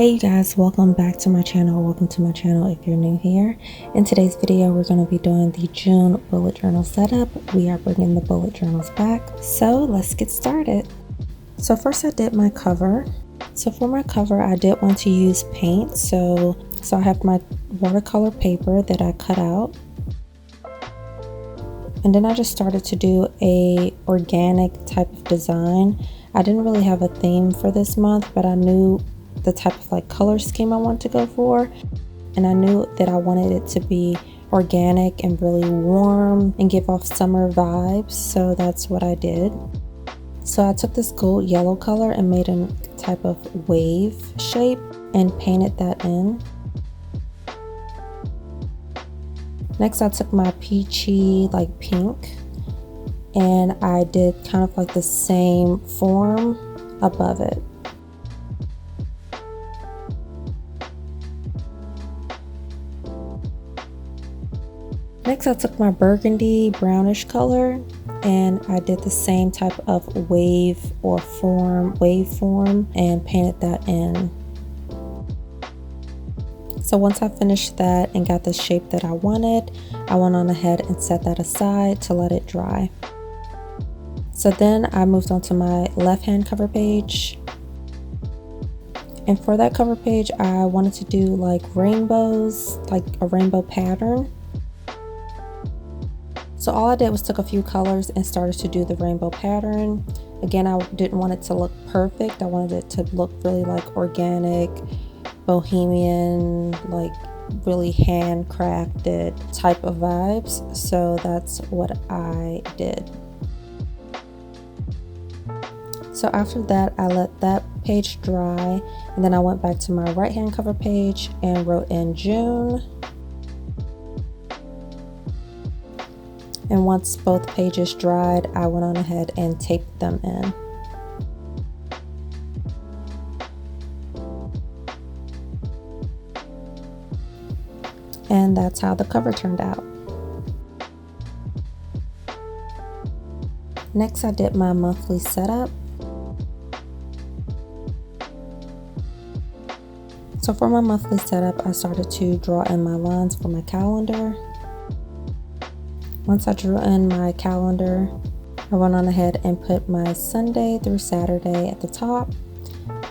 Hey you guys, welcome back to my channel. Welcome to my channel if you're new here. In today's video, we're going to be doing the June bullet journal setup. We are bringing the bullet journals back. So let's get started. So first I did my cover. So for my cover, I did want to use paint. So I have my watercolor paper that I cut out. And then I just started to do a organic type of design. I didn't really have a theme for this month, but I knew the type of color scheme I want to go for, and I knew that I wanted it to be organic and really warm and give off summer vibes, so that's what I did. So I took this gold yellow color and made a type of wave shape and painted that in. Next I took my peachy pink and I did kind of the same form above it. Next I took my burgundy brownish color and I did the same type of wave form and painted that in. So once I finished that and got the shape that I wanted, I went on ahead and set that aside to let it dry. So then I moved on to my left hand cover page. And for that cover page, I wanted to do rainbows, a rainbow pattern. So all I did was took a few colors and started to do the rainbow pattern. Again, I didn't want it to look perfect. I wanted it to look really organic, bohemian, really handcrafted type of vibes. So that's what I did. So after that, I let that page dry, and then I went back to my right hand cover page and wrote in June. And once both pages dried, I went on ahead and taped them in. And that's how the cover turned out. Next, I did my monthly setup. So for my monthly setup, I started to draw in my lines for my calendar. Once I drew in my calendar, I went on ahead and put my Sunday through Saturday at the top,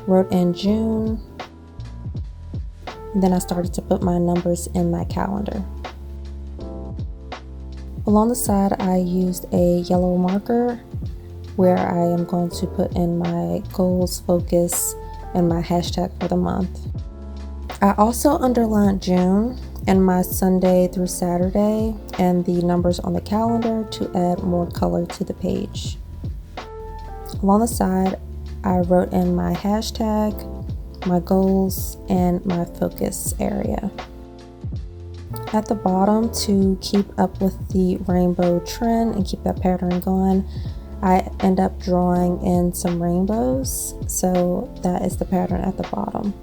wrote in June, and then I started to put my numbers in my calendar. Along the side, I used a yellow marker where I am going to put in my goals, focus, and my hashtag for the month. I also underlined June and my Sunday through Saturday and the numbers on the calendar to add more color to the page. Along the side, I wrote in my hashtag, my goals, and my focus area. At the bottom, to keep up with the rainbow trend and keep that pattern going, I end up drawing in some rainbows. So that is the pattern at the bottom.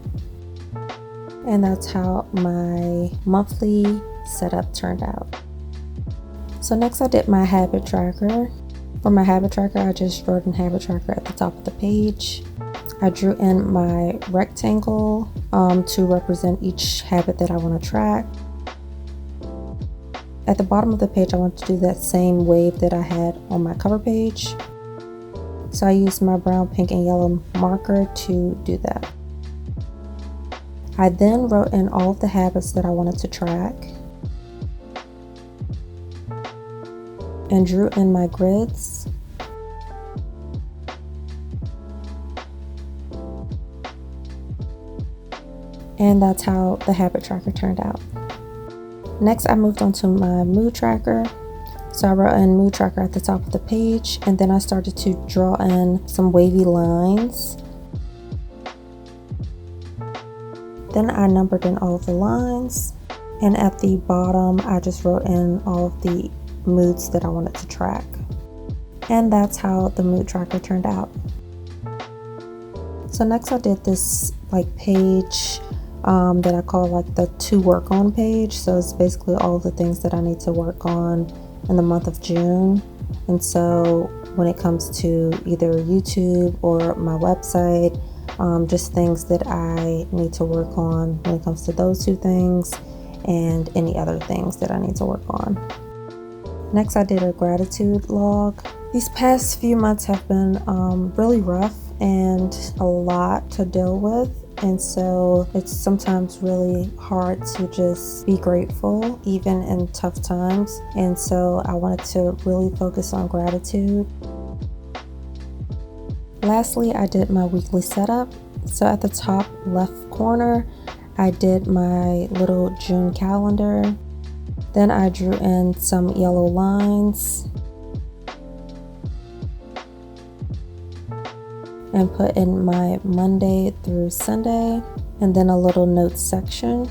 And that's how my monthly setup turned out. So next I did my habit tracker. For my habit tracker, I just wrote in habit tracker at the top of the page. I drew in my rectangle to represent each habit that I want to track. At the bottom of the page, I want to do that same wave that I had on my cover page. So I used my brown, pink, and yellow marker to do that. I then wrote in all of the habits that I wanted to track and drew in my grids. And that's how the habit tracker turned out. Next, I moved on to my mood tracker. So I wrote in mood tracker at the top of the page, and then I started to draw in some wavy lines. Then I numbered in all of the lines, and at the bottom I just wrote in all of the moods that I wanted to track. And that's how the mood tracker turned out. So next I did this page that I call the to work on page. So it's basically all the things that I need to work on in the month of June. And so when it comes to either YouTube or my website, just things that I need to work on when it comes to those two things, and any other things that I need to work on. Next, I did a gratitude log. These past few months have been really rough and a lot to deal with. And so it's sometimes really hard to just be grateful, even in tough times. And so I wanted to really focus on gratitude. Lastly, I did my weekly setup. So at the top left corner, I did my little June calendar. Then I drew in some yellow lines and put in my Monday through Sunday, and then a little notes section.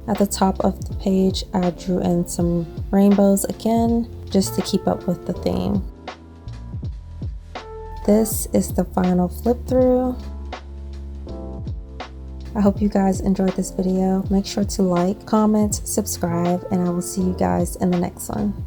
At the top of the page, I drew in some rainbows again, just to keep up with the theme. This is the final flip through. I hope you guys enjoyed this video. Make sure to like, comment, subscribe, and I will see you guys in the next one.